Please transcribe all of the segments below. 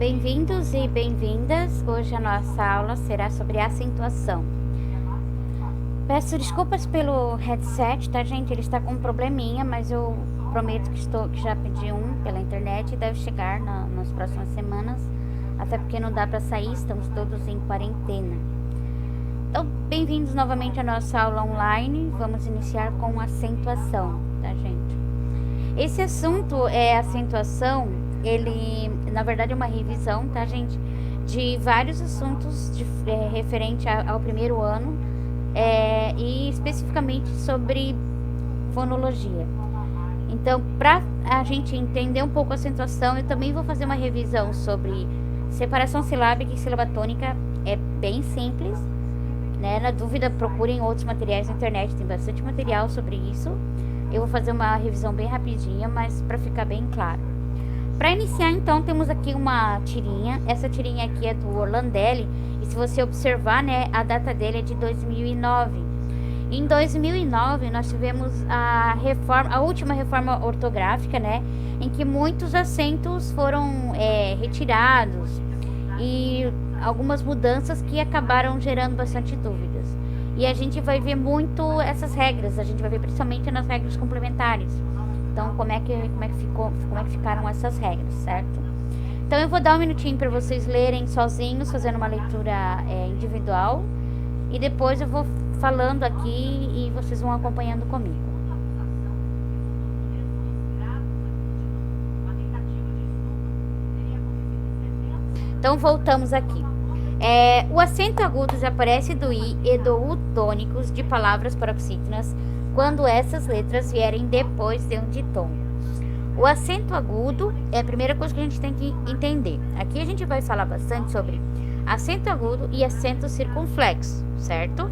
Bem-vindos e bem-vindas. Hoje a nossa aula será sobre acentuação. Peço desculpas pelo headset, tá, gente? Ele está com um probleminha, mas eu prometo que já pedi um pela internet e deve chegar nas próximas semanas, até porque não dá para sair, estamos todos em quarentena. Então, bem-vindos novamente à nossa aula online. Vamos iniciar com acentuação, tá, gente? Esse assunto é acentuação. Ele, na verdade, é uma revisão, tá, gente? De vários assuntos referente ao primeiro ano e especificamente sobre fonologia. Então, para a gente entender um pouco a acentuação, eu também vou fazer uma revisão sobre separação silábica e sílaba tônica. É bem simples, né? Na dúvida, procurem outros materiais na internet, tem bastante material sobre isso. Eu vou fazer uma revisão bem rapidinha, mas para ficar bem claro. Para iniciar, então, temos aqui uma tirinha. Essa tirinha aqui é do Orlandelli. E se você observar, né, a data dele é de 2009. Em 2009, nós tivemos a última reforma ortográfica, né, em que muitos acentos foram retirados. E algumas mudanças que acabaram gerando bastante dúvidas. E a gente vai ver muito essas regras. A gente vai ver principalmente nas regras complementares. Então, como é que ficaram essas regras, certo? Então, eu vou dar um minutinho para vocês lerem sozinhos, fazendo uma leitura individual. E depois eu vou falando aqui e vocês vão acompanhando comigo. Então, voltamos aqui. O acento agudo desaparece do I e do U tônicos de palavras paroxítonas quando essas letras vierem depois de um ditongo. O acento agudo é a primeira coisa que a gente tem que entender. Aqui a gente vai falar bastante sobre acento agudo e acento circunflexo, certo?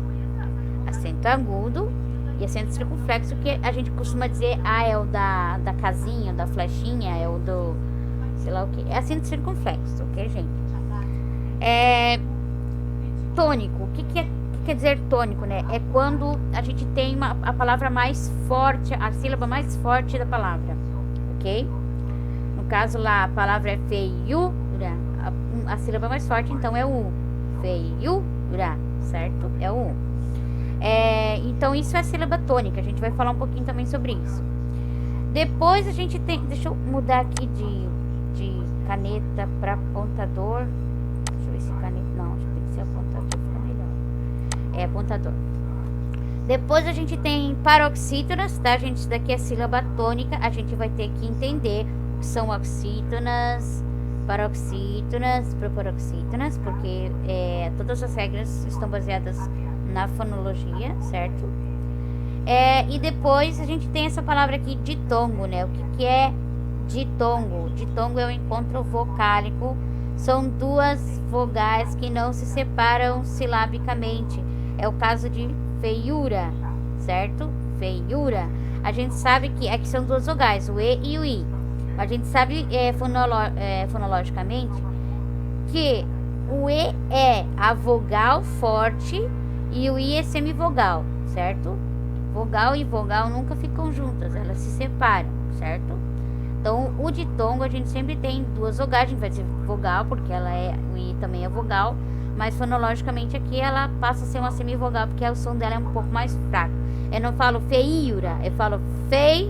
Acento agudo e acento circunflexo, que a gente costuma dizer, é o da casinha, da flechinha, é o do, sei lá o que. É acento circunflexo, ok, gente? Tônico, o que quer dizer tônico, né? É quando a gente tem a palavra mais forte, a sílaba mais forte da palavra, ok? No caso lá, a palavra é feiura, a sílaba mais forte, então é o U. Feiura, certo? É o U. Então isso é a sílaba tônica, a gente vai falar um pouquinho também sobre isso. Depois a gente tem, deixa eu mudar aqui de caneta para apontador. Deixa eu ver se caneta, não, acho que tem que ser apontador, fica melhor. É apontador. Depois a gente tem paroxítonas, tá, gente? Isso daqui é sílaba tônica. A gente vai ter que entender o que são oxítonas, paroxítonas, proparoxítonas, porque todas as regras estão baseadas na fonologia, certo? E depois a gente tem essa palavra aqui, ditongo, né? O que é ditongo? Ditongo é o encontro vocálico. São duas vogais que não se separam silabicamente. É o caso de feiura, certo? Feiura. A gente sabe que aqui são duas vogais, o E e o I. A gente sabe fonologicamente que o E é a vogal forte e o I é semivogal, certo? Vogal e vogal nunca ficam juntas, elas se separam, certo? Então, o ditongo a gente sempre tem duas vogais, a gente vai dizer vogal porque o I também é vogal, mas fonologicamente aqui ela passa a ser uma semivogal porque o som dela é um pouco mais fraco. Eu não falo feiura, eu falo fei,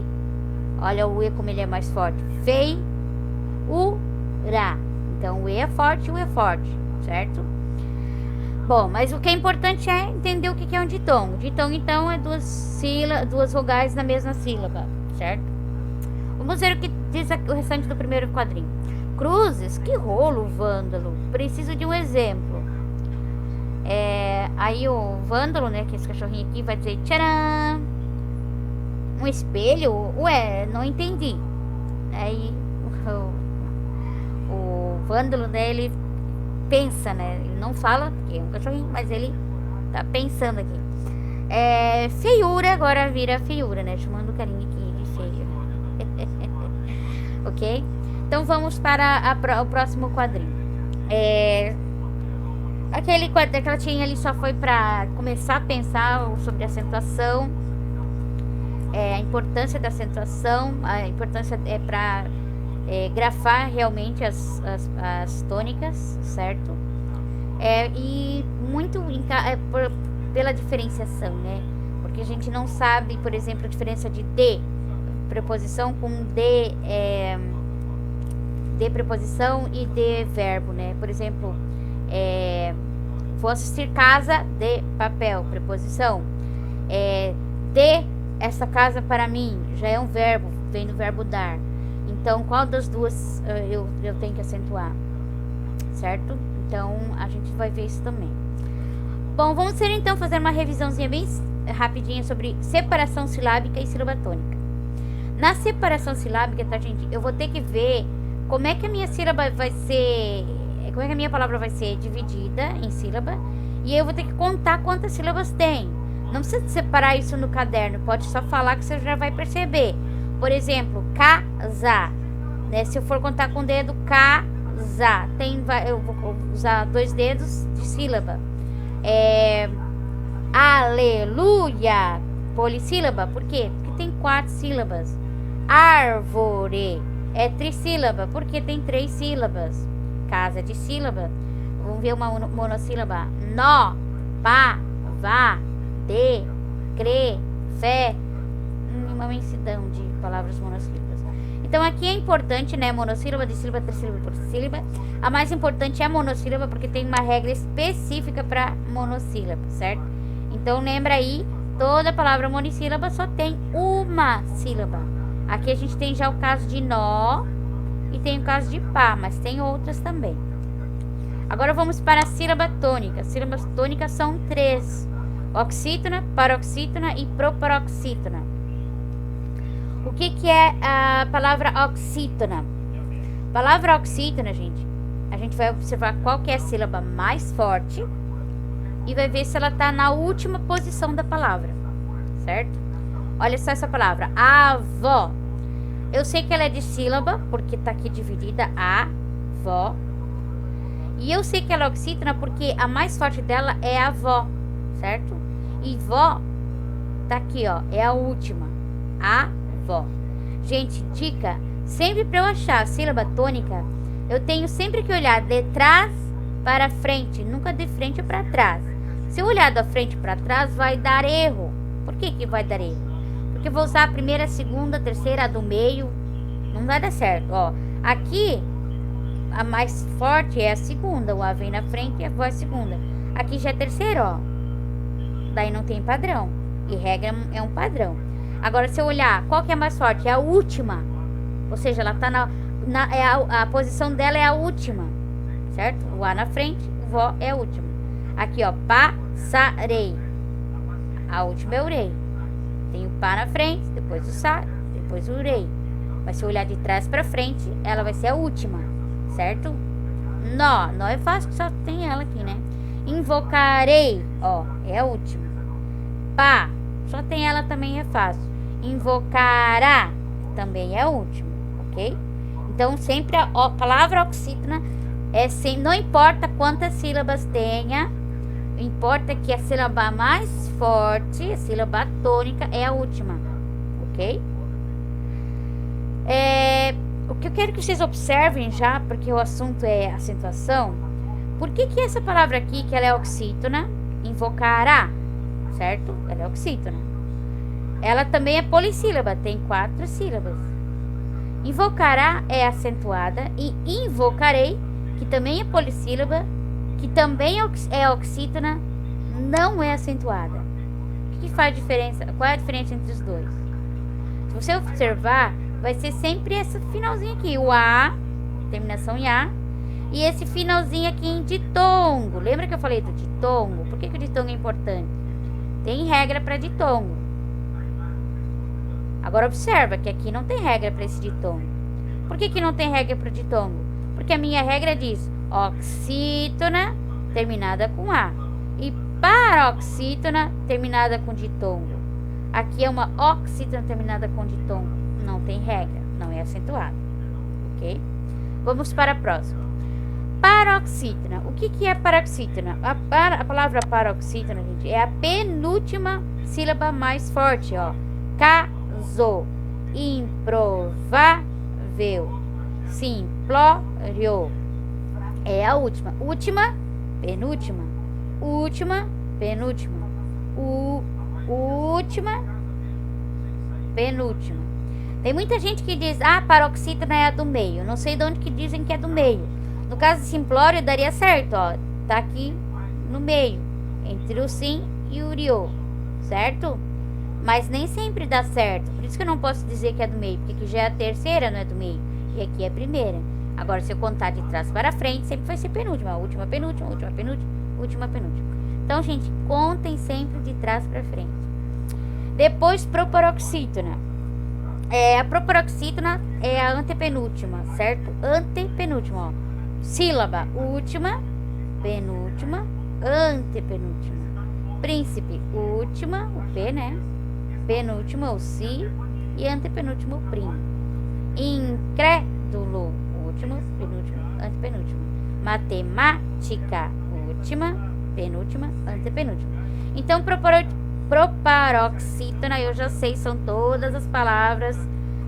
olha o E como ele é mais forte, fei, ra. Então, o E é forte, o E é forte, certo? Bom, mas o que é importante é entender o que é um ditongo. Ditongo, então, é duas vogais na mesma sílaba, certo? Vamos ver o que diz o restante do primeiro quadrinho. Cruzes, que rolo, vândalo. Preciso de um exemplo. Aí o vândalo, né, que é esse cachorrinho aqui, vai dizer tcharam! Um espelho? Ué, não entendi. Aí o vândalo, né, ele pensa, né? Ele não fala, porque é um cachorrinho, mas ele tá pensando aqui. Feiura agora vira feiura, né? Chamando o carinha aqui de feio. Ok? Então vamos para o próximo quadrinho. Aquela tirinha ali só foi para começar a pensar sobre acentuação, a importância da acentuação, a importância para grafar realmente as tônicas, certo? E muito pela diferenciação, né? Porque a gente não sabe, por exemplo, a diferença de de preposição com de preposição e de verbo, né? Por exemplo, vou assistir casa de papel, preposição. De essa casa para mim, já é um verbo, vem do verbo dar. Então, qual das duas eu tenho que acentuar, certo? Então, a gente vai ver isso também. Bom, vamos então fazer uma revisãozinha bem rapidinha sobre separação silábica e sílaba tônica. Na separação silábica, tá, gente? Eu vou ter que ver como é que a minha sílaba vai ser, como é que a minha palavra vai ser dividida em sílaba, e eu vou ter que contar quantas sílabas tem. Não precisa separar isso no caderno, pode só falar que você já vai perceber. Por exemplo, casa, né? Se eu for contar com o dedo, casa, eu vou usar 2 dedos de sílaba. Aleluia, polissílaba, por quê? Porque tem 4 sílabas. Árvore é trissílaba, porque tem 3 sílabas. Casa de sílaba. Vamos ver uma monossílaba. Nó, pá, vá, de, cre, fé. Uma imensidão de palavras monossílabas. Então aqui é importante, né? Monossílaba, dissílaba, trissílaba, polissílaba. A mais importante é a monossílaba, porque tem uma regra específica para monossílaba, certo? Então lembra aí, toda palavra monossílaba só tem uma sílaba. Aqui a gente tem já o caso de nó e tem o caso de pá, mas tem outras também. Agora vamos para a sílaba tônica. Sílabas tônicas são 3: oxítona, paroxítona e proparoxítona. O que é a palavra oxítona? Palavra oxítona, gente, a gente vai observar qual que é a sílaba mais forte e vai ver se ela está na última posição da palavra, certo? Olha só essa palavra, avó. Eu sei que ela é de sílaba, porque está aqui dividida, avó. E eu sei que ela é oxítona porque a mais forte dela é a vó, certo? E vó tá aqui, ó, é a última, avó. Gente, dica, sempre para eu achar a sílaba tônica, eu tenho sempre que olhar de trás para frente, nunca de frente para trás. Se eu olhar da frente para trás, vai dar erro. Por que vai dar erro? Porque eu vou usar a primeira, a segunda, a terceira, a do meio, não vai dar certo, ó. Aqui a mais forte é a segunda, o A vem na frente e a vó é a segunda. Aqui já é a terceira, ó. Daí não tem padrão. E regra é um padrão. Agora, se eu olhar, qual que é a mais forte? É a última. Ou seja, ela tá a posição dela é a última. Certo? O A na frente, o vó é a última. Aqui, ó, passarei. A última é o rei. Tem o pá na frente, depois o sa, depois o rei. Mas se eu olhar de trás pra frente, ela vai ser a última. Certo? Nó é fácil, só tem ela aqui, né? Invocarei, ó, é a última. Pá, só tem ela também, é fácil. Invocará, também é a última, ok? Então, sempre a palavra oxítona não importa quantas sílabas tenha, importa que a sílaba mais forte, a sílaba tônica, é a última, ok? O que eu quero que vocês observem já, porque o assunto é acentuação, por que essa palavra aqui, que ela é oxítona, invocará, certo? Ela é oxítona. Ela também é polissílaba, tem 4 sílabas. Invocará é acentuada e invocarei, que também é polissílaba, que também é oxítona, não é acentuada. O que faz diferença? Qual é a diferença entre os dois? Se você observar, vai ser sempre esse finalzinho aqui, o A, terminação em A, e esse finalzinho aqui em ditongo. Lembra que eu falei do ditongo? Por que o ditongo é importante? Tem regra para ditongo. Agora observa que aqui não tem regra para esse ditongo. Por que não tem regra para ditongo? Porque a minha regra diz oxítona terminada com A e paroxítona terminada com ditongo. Aqui é uma oxítona terminada com ditongo. Não tem regra, não é acentuado, ok? Vamos para a próxima. Paroxítona. O que é paroxítona? A palavra paroxítona, gente, é a penúltima sílaba mais forte, ó. Casou, improvável, simplório. É a última. Última, penúltima. Última, penúltima. Última, penúltima. Tem muita gente que diz, paroxítona é a do meio. Não sei de onde que dizem que é do meio. No caso de simplório, daria certo, ó. Tá aqui no meio, entre o sim e o uriô, certo? Mas nem sempre dá certo. Por isso que eu não posso dizer que é do meio, porque aqui já é a terceira, não é do meio. E aqui é a primeira. Agora, se eu contar de trás para frente, sempre vai ser penúltima. Última, penúltima, última, penúltima, última, penúltima. Então, gente, contem sempre de trás para frente. Depois, proparoxítona. A proparoxítona é a antepenúltima, certo? Antepenúltima, ó. Sílaba, última, penúltima, antepenúltima. Príncipe, última, o P, né? Penúltima, o si. E antepenúltimo, o prim. Incrédulo, último, penúltimo, antepenúltimo. Matemática, última, penúltima, antepenúltima. Então, proparoxítona, eu já sei, são todas as palavras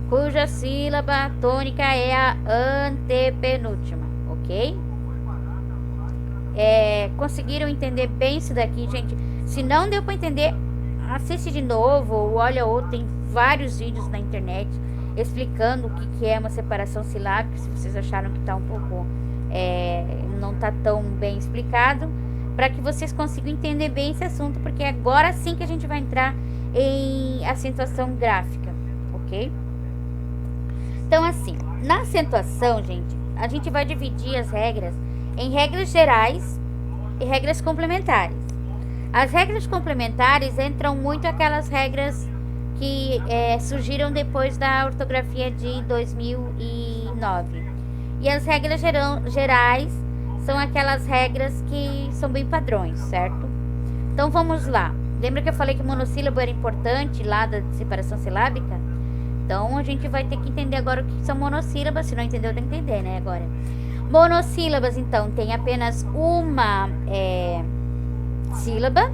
cuja sílaba tônica é a antepenúltima, ok? Conseguiram entender bem isso daqui, gente? Se não deu para entender, assiste de novo ou olha outro. Tem vários vídeos na internet explicando o que é uma separação silábica. Se vocês acharam que tá um pouco não tá tão bem explicado, para que vocês consigam entender bem esse assunto, porque é agora sim que a gente vai entrar em acentuação gráfica, ok? Então, assim, na acentuação, gente, a gente vai dividir as regras em regras gerais e regras complementares. As regras complementares entram muito aquelas regras que surgiram depois da ortografia de 2009. E as regras gerais são aquelas regras que são bem padrões, certo? Então vamos lá. Lembra que eu falei que monossílabo era importante lá da separação silábica? Então a gente vai ter que entender agora o que são monossílabas. Se não entendeu, tem que entender, né? Agora, monossílabas, então, tem apenas uma sílaba.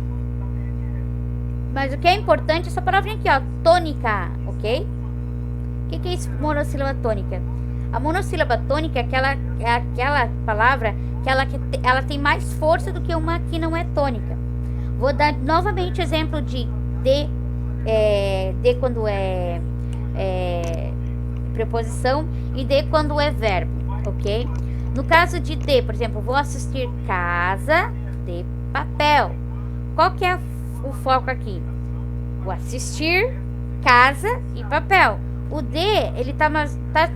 Mas o que é importante é essa palavrinha aqui, ó, tônica, ok? O que é isso, monossílaba tônica? A monossílaba tônica é aquela palavra que ela tem mais força do que uma que não é tônica. Vou dar novamente exemplo de quando é preposição e de quando é verbo, ok? No caso de de, por exemplo, vou assistir Casa de Papel. Qual que é o foco aqui? Vou assistir Casa e Papel. O de, ele tá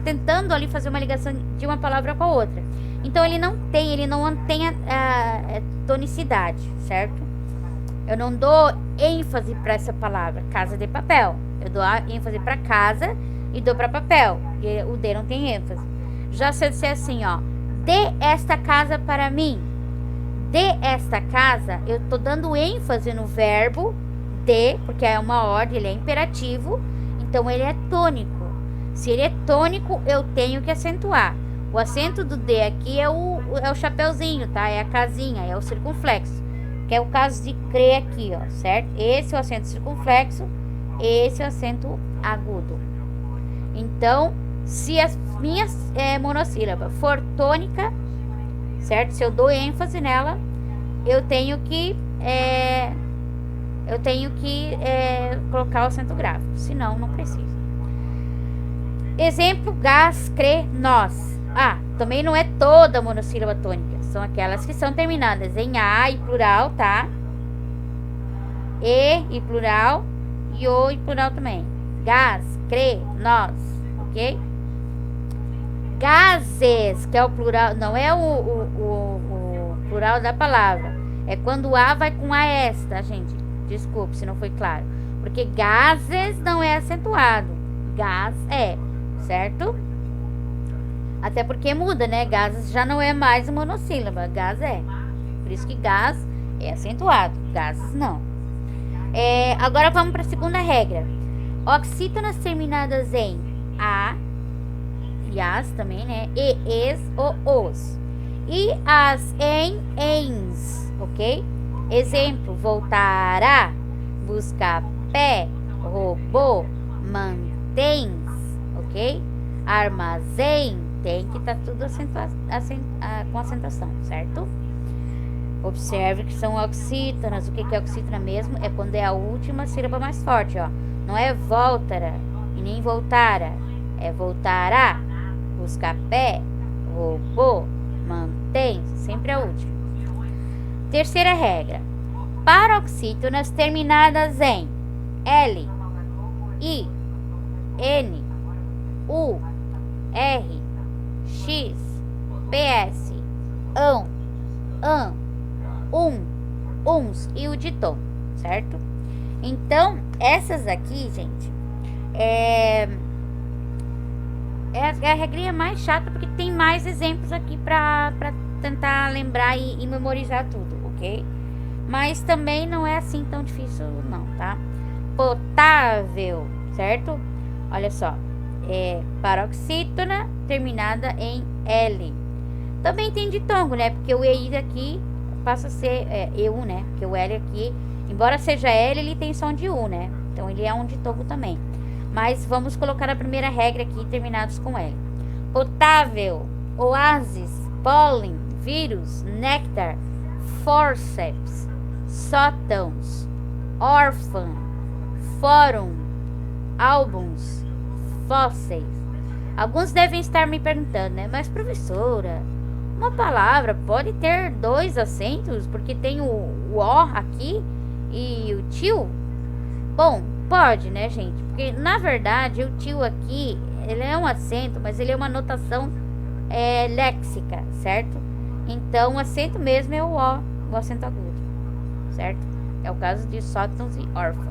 tentando ali fazer uma ligação de uma palavra com a outra. Então ele não tem a tonicidade, certo? Eu não dou ênfase para essa palavra, Casa de Papel. Eu dou ênfase para casa e dou para papel. E o de não tem ênfase. Já se eu disser assim, ó, dê esta casa para mim. Dê esta casa, eu tô dando ênfase no verbo de, porque é uma ordem, ele é imperativo, então ele é tônico. Se ele é tônico, eu tenho que acentuar. O acento do de aqui é o chapeuzinho, tá? É a casinha, é o circunflexo. Que é o caso de crer aqui, ó, certo? Esse é o acento circunflexo, esse é o acento agudo. Então, se a minha monossílaba for tônica, certo? Se eu dou ênfase nela, eu tenho que colocar o acento grave. Senão, não precisa. Exemplo, gás, cre, nós. Também não é toda monossílaba tônica. São aquelas que são terminadas em A e plural, tá? E plural. E o e plural também. Gás, cre, nós. Ok? Gases, que é o plural. Não é o plural da palavra. É quando o A vai com AS, tá, gente? Desculpe se não foi claro. Porque gases não é acentuado. Gás é, certo? Até porque muda, né? Gases já não é mais monossílaba. Gás é. Por isso que gás é acentuado. Gases não. Agora vamos para a segunda regra. Oxítonas terminadas em A e as também, né? E, es, os. E as em, ens, ok? Exemplo, voltará, busca pé, robô, mantens, ok? Armazém, tem que estar tudo com acentuação, certo? Observe que são oxítonas. O que é oxítona mesmo? É quando é a última sílaba mais forte, ó. Não é voltara e nem voltara. É voltará, busca pé, roubou, mantém, sempre a última. Terceira regra. Paroxítonas terminadas em L, I, N, U, R, X, PS, ão, an, uns e o ditom, certo? Então, essas aqui, gente, é a regrinha mais chata, porque tem mais exemplos aqui pra tentar lembrar e memorizar tudo, ok? Mas também não é assim tão difícil não, tá? Potável, certo? Olha só, é paroxítona terminada em L. Também tem ditongo, né? Porque o EI aqui passa a ser EU, né? Porque o L aqui, embora seja L, ele tem som de U, né? Então ele é um ditongo também. Mas vamos colocar a primeira regra aqui, terminados com L. Potável, oásis, pólen, vírus, néctar, forceps, sótãos, órfã, fórum, álbuns, fósseis. Alguns devem estar me perguntando, né? Mas professora, uma palavra pode ter 2 acentos? Porque tem o O aqui e o tio? Bom, pode, né, gente? Porque, na verdade, o tio aqui, ele é um acento, mas ele é uma notação léxica, certo? Então, o acento mesmo é o acento agudo, certo? É o caso de sótãos e órfãos.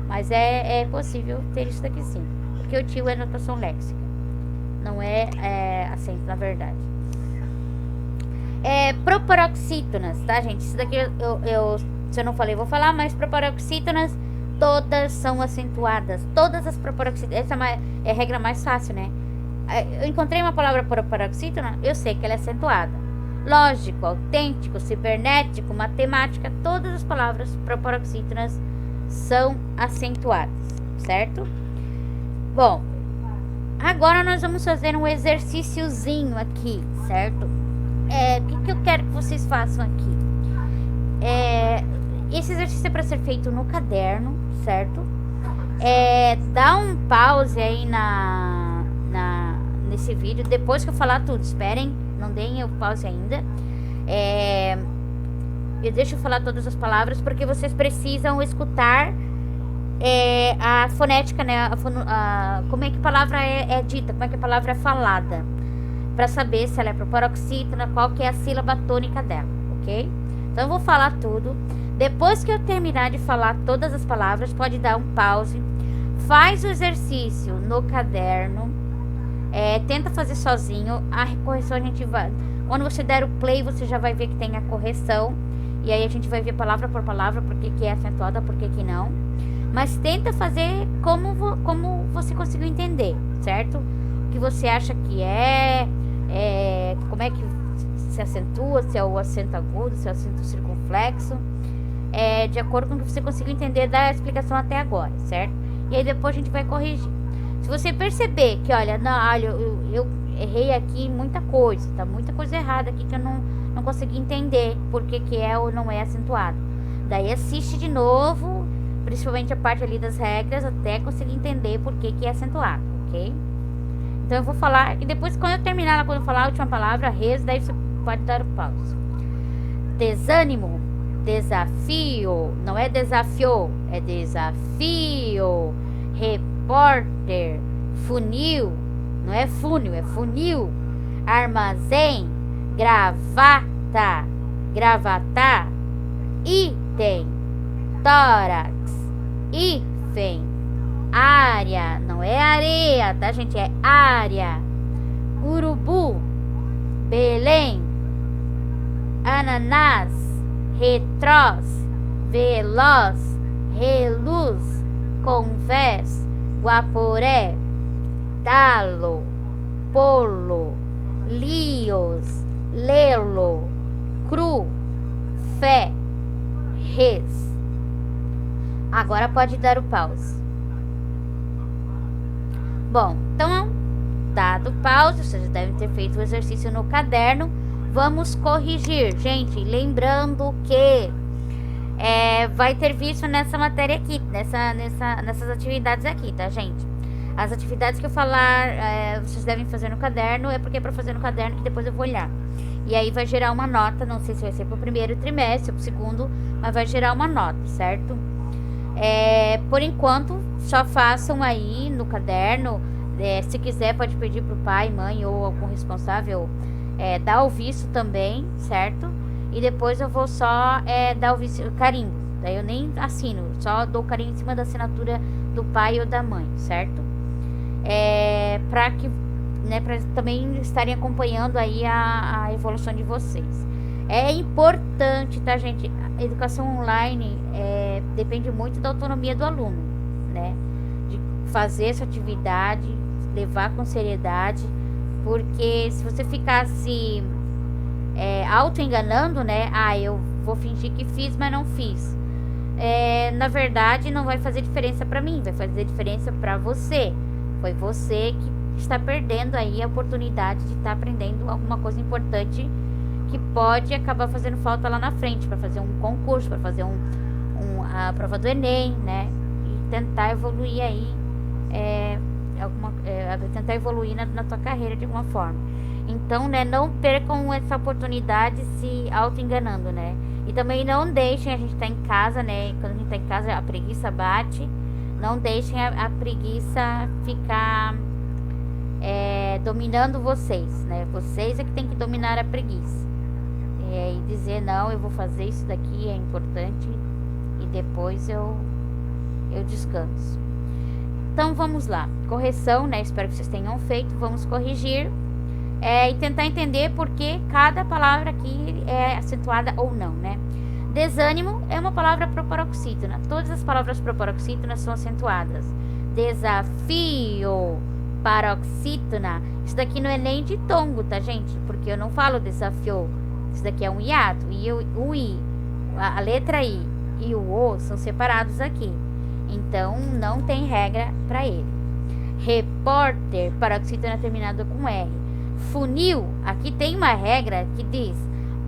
Mas é possível ter isso daqui sim, porque o tio é notação léxica, não é acento, na verdade. Proparoxítonas, tá, gente? Isso daqui se eu não falei, eu vou falar, mas proparoxítonas todas são acentuadas. Todas as proparoxítonas. Essa é a regra mais fácil, né? Eu encontrei uma palavra proparoxítona, eu sei que ela é acentuada. Lógico, autêntico, cibernético, matemática, todas as palavras proparoxítonas são acentuadas, certo? Bom, agora nós vamos fazer um exercíciozinho aqui, certo? O que eu quero que vocês façam aqui? Esse exercício é para ser feito no caderno, certo? Dá um pause aí nesse vídeo, depois que eu falar tudo. Esperem, não deem o pause ainda. Eu deixo eu falar todas as palavras, porque vocês precisam escutar a fonética, né? Como é que a palavra é dita, como é que a palavra é falada, para saber se ela é proparoxítona, qual que é a sílaba tônica dela, ok? Então eu vou falar tudo. Depois que eu terminar de falar todas as palavras, pode dar um pause, faz o exercício no caderno, tenta fazer sozinho. A correção a gente vai, quando você der o play, você já vai ver que tem a correção, e aí a gente vai ver palavra por palavra, por que é acentuada, por que não. Mas tenta fazer como você conseguiu entender, certo? O que você acha que como é que se acentua, se é o acento agudo, se é o acento circunflexo, de acordo com o que você conseguiu entender da explicação até agora, certo? E aí depois a gente vai corrigir. Se você perceber que, olha, eu errei aqui muita coisa, tá muita coisa errada aqui que eu não consegui entender por que é ou não é acentuado. Daí assiste de novo, principalmente a parte ali das regras, até conseguir entender por que é acentuado, ok? Então eu vou falar, e depois quando eu falar a última palavra, res, daí você pode dar o pause. Desânimo, desafio, não é desafio, é desafio. Repórter, funil, não é funil, é funil. Armazém, gravata, gravatar. Item, tórax, hífen. Área, não é areia, tá, gente? É área. Urubu, Belém. Ananás, retroz, veloz, reluz, convés, guaporé, talo, polo, lios, lelo, cru, fé, res. Agora pode dar o pause. Bom, então dado pausa, vocês devem ter feito o exercício no caderno. Vamos corrigir, gente, lembrando que vai ter visto nessa matéria aqui, nessas atividades aqui, tá, gente? As atividades que eu falar, vocês devem fazer no caderno, é porque é para fazer no caderno que depois eu vou olhar. E aí vai gerar uma nota, não sei se vai ser pro primeiro trimestre ou pro segundo, mas vai gerar uma nota, certo? Por enquanto, só façam aí no caderno. Se quiser, pode pedir pro pai, mãe ou algum responsável dar o visto também, certo? E depois eu vou só dar o visto, carimbo. Daí eu nem assino, só dou carimbo em cima da assinatura do pai ou da mãe, certo? Para que, né, para também estarem acompanhando aí a evolução de vocês. É importante, tá, gente? A educação online depende muito da autonomia do aluno, né? De fazer essa atividade, levar com seriedade, porque se você ficar se auto-enganando, né? Eu vou fingir que fiz, mas não fiz. Na verdade, não vai fazer diferença para mim, vai fazer diferença para você. Foi você que está perdendo aí a oportunidade de estar aprendendo alguma coisa importante que pode acabar fazendo falta lá na frente, para fazer um concurso, para fazer a prova do Enem, né? E tentar evoluir aí, tentar evoluir na tua carreira de alguma forma. Então, né, não percam essa oportunidade se auto-enganando, né? E também não deixem, a gente tá em casa, né? Quando a gente tá em casa, a preguiça bate. Não deixem a preguiça ficar dominando vocês, né? Vocês é que tem que dominar a preguiça. E dizer, não, eu vou fazer isso daqui, é importante. E depois eu descanso. Então, vamos lá. Correção, né? Espero que vocês tenham feito. Vamos corrigir. E tentar entender por que cada palavra aqui é acentuada ou não, né? Desânimo é uma palavra proparoxítona. Todas as palavras proparoxítonas são acentuadas. Desafio, paroxítona. Isso daqui não é nem de tongo, tá, gente? Porque eu não falo desafio. Isso daqui é um hiato. E o I, a letra I e o O são separados aqui. Então, não tem regra para ele. Repórter, paroxítona terminada com R. Funil, aqui tem uma regra que diz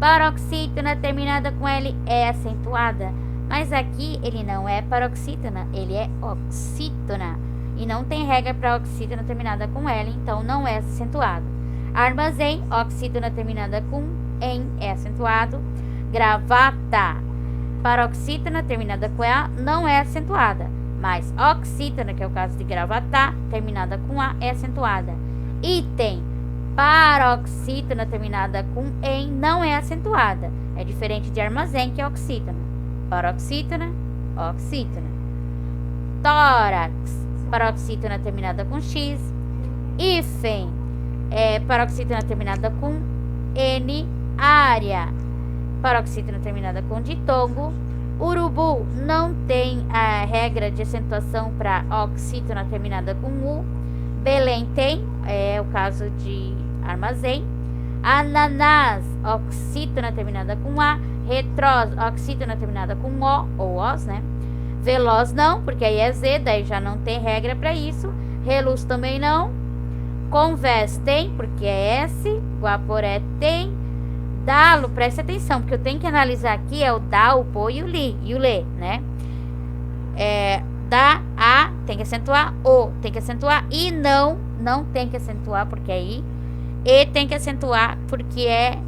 paroxítona terminada com L é acentuada, mas aqui ele não é paroxítona, ele é oxítona. E não tem regra para oxítona terminada com L, então não é acentuado. Armazém, oxítona terminada com EN é acentuado. Gravata, paroxítona terminada com A não é acentuada, mas oxítona, que é o caso de gravata, terminada com A é acentuada. Item, paroxítona terminada com EN não é acentuada. É diferente de armazém, que é oxítona. Paroxítona, oxítona. Tórax, paroxítona terminada com X. Hífen, paroxítona terminada com N. Área, paroxítona terminada com ditongo. Urubu não tem a regra de acentuação para oxítona terminada com U. Belém tem, é o caso de armazém. Ananás, oxítona terminada com A. Retrós, oxítona terminada com O, ou Os, né? Veloz não, porque aí é Z, daí já não tem regra para isso. Reluz também não. Convés tem, porque é S. Guaporé tem. Dalo, preste atenção, porque eu tenho que analisar aqui o dá, o pô e o li, e o lê, né? Dá, A, tem que acentuar, O, tem que acentuar, e não tem que acentuar, porque é I. E tem que acentuar, porque é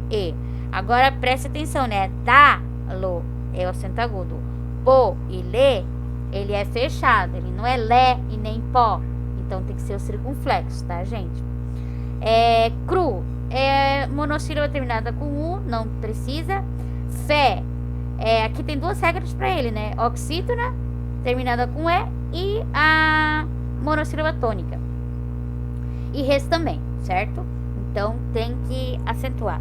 E. Agora, preste atenção, né? Dá-lo é o acento agudo. Pô e lê, ele é fechado, ele não é lé e nem pó. Então, tem que ser o circunflexo, tá, gente? Cru, monossílaba terminada com U, não precisa. Fé, aqui tem duas regras para ele, né? Oxítona, terminada com E, e a monossílaba tônica. E res também, certo? Então, tem que acentuar.